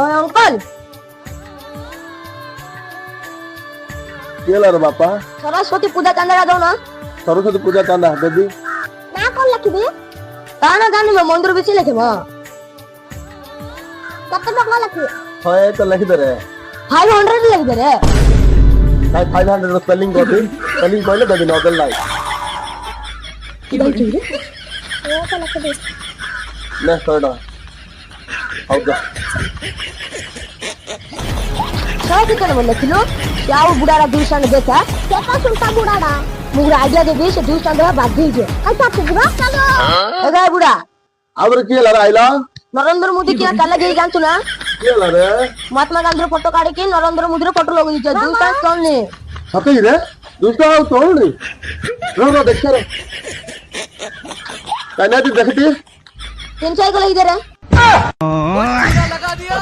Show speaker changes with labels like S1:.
S1: ओए अंकल
S2: কেলার বাপা
S1: सरस्वती पूजा चांदा दो ना
S2: সরস্বতী পূজা চাঁদা দেবী
S1: ना कौन लिखबे ताना जानी में मंदिर बेचे लिखे मां कत टका लिखे
S2: হয় তো লিখি দে রে
S1: 500 लिख दे रे
S2: তাই 500 স্পেলিং করবি স্পেলিং করলে দেবি নবেল লাই
S1: কি বলছিস রে ও তো লিখে দে
S2: নে সরডা আউ যা
S1: सर कितने बोले किलो क्या वो बुढ़ाड़ा दूर संग देखा क्या सुनता बुढ़ाड़ा मुगरा आइडिया दे से दूर संग बात दीजिए अच्छा तो बुढ़ा चलो ए बुढ़ा
S2: আবার কি লারা আইলা
S1: नरेंद्र मोदी की चला गई जानतो ना
S2: কি লারে
S1: महात्मा गांधी फोटो काढ के नरेंद्र मोदी फोटो लगे दीजिए दूर संग कौन ने
S2: সত্যি রে দুষ্টা তোল রে রো দেখছ রে কাইনা তুই দেখতি
S1: तीन साइकिल इधर है
S2: लगा दिया